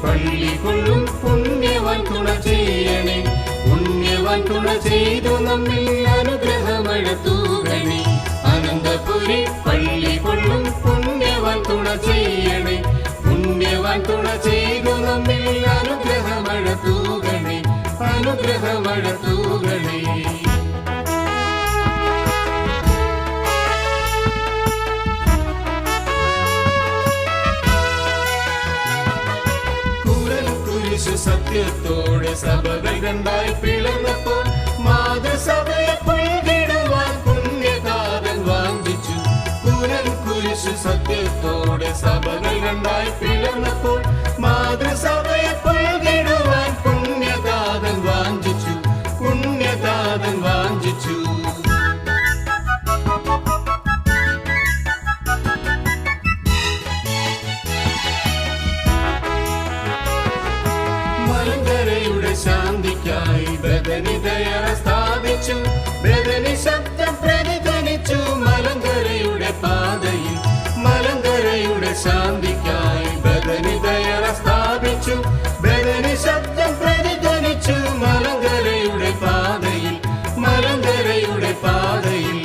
പള്ളി കൊള്ളും പുണ്യവാൻ തുണ ചെയ്യണേ. പുണ്യവാൻ തുണ ചെയ്തു നമ്മിൽ അനുഗ്രഹമഴ തൂകണേ. അനന്തപുരി പള്ളി കൊള്ളും പുണ്യവാൻ തുണ ചെയ്യണേ. പുണ്യവാൻ തുണ ചെയ്തു നമ്മിൽ അനുഗ്രഹമഴ തൂകണേ. അനുഗ്രഹമഴ തൂകണേ. സത്യത്തോടെ സഭകൾ രണ്ടായി പിളർന്നപ്പോൾ മാതൃസഭയെ പുൽകിടുവാൻ പുണ്യതാതൻ വാഞ്ചിച്ചു. കുരിശു സത്യത്തോടെ സഭകൾ രണ്ടായി പിളർന്നപ്പോൾ മാതൃസഭയെ പുൽകിടുവാൻ പുണ്യതാതൻ വാഞ്ചിച്ചു. പുണ്യതാതൻ വാഞ്ചിച്ചു. മലങ്കരയുടെ ശാന്തിക്കായി ബദനിതയറ സ്ഥാപിച്ചു. ബദനി ശബ്ദം പ്രതിധ്വനിച്ചു മലങ്കരയുടെ പാതയിൽ. മലങ്കരയുടെ ശാന്തിക്കായി ബദനിതയറ സ്ഥാപിച്ചു. ബദനി ശബ്ദം പ്രതിധ്വനിച്ചു മലങ്കരയുടെ പാതയിൽ. മലങ്കരയുടെ പാതയിൽ.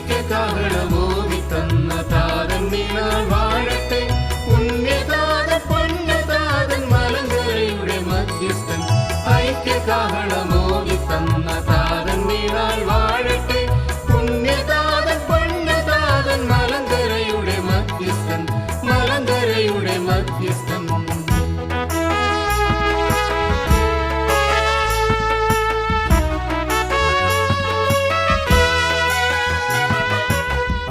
ഐക്യകാഹളമോതി തന്ന താതൻ നീണാൾ വാഴട്ടെ. പുണ്യതാതൻ പൊന്നതാതൻ മലങ്കരയുടെ മധ്യസ്ഥൻ. ഐക്യകാഹളമോതി തന്ന താതൻ നീണാൾ വാഴട്ടെ. പുണ്യതാതൻ പൊന്നതാതൻ മലങ്കരയുടെ മധ്യസ്ഥൻ. മലങ്കരയുടെ മധ്യസ്ഥൻ.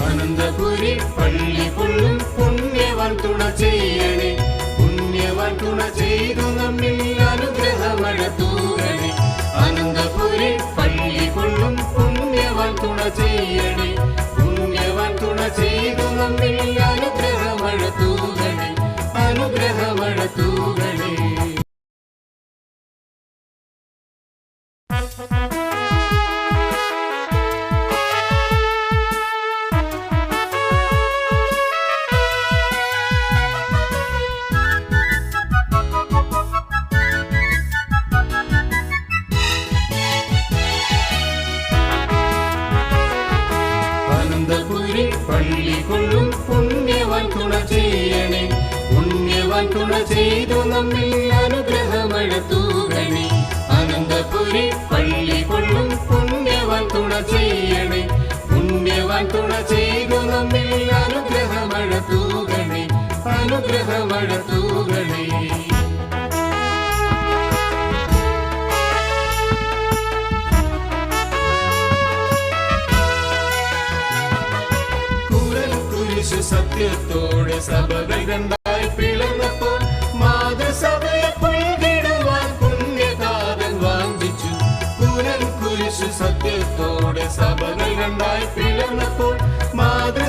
അനന്തപുരി പള്ളി കൊള്ളും പുണ്യവാൻ തുണ ചെയ്യണേ. പുണ്യവാൻ തുണ ചെയ്തു നമ്മിൽ അനുഗ്രഹമഴ തൂകണേ. അനന്തപുരി പള്ളി കൊള്ളും പുണ്യവാൻ തുണ ചെയ്യണേ. പുണ്യവാൻ തുണ ചെയ്തു നമ്മിൽ അനുഗ്രഹമഴ തൂകണേ. അനുഗ്രഹമഴ തൂകണേ. അനന്തപുരി പള്ളി കൊള്ളും പുണ്യവാൻ തുണ ചെയ്യണേ. പുണ്യവാൻ തുണ ചെയ്തു നമ്മിൽ അനുഗ്രഹമഴ തൂകണേ. അനന്തപുരി പള്ളി കൊള്ളും പുണ്യവാൻ തുണ ചെയ്യണേ. പുണ്യവാൻ തുണ ചെയ്തു നമ്മിൽ അനുഗ്രഹമഴ തൂകണേ. അനുഗ്രഹമഴ തൂകണേ. കുരിശു സത്യത്തോടെ സഭകൾ രണ്ടായി പിളർന്നപ്പോൾ മാതൃസഭയെ പുൽകിടുവാൻ പുണ്യതാതൻ വാഞ്ചിച്ചു. കുരിശു സത്യത്തോടെ സഭകൾ രണ്ടായി പിളർന്നപ്പോൾ മാതൃ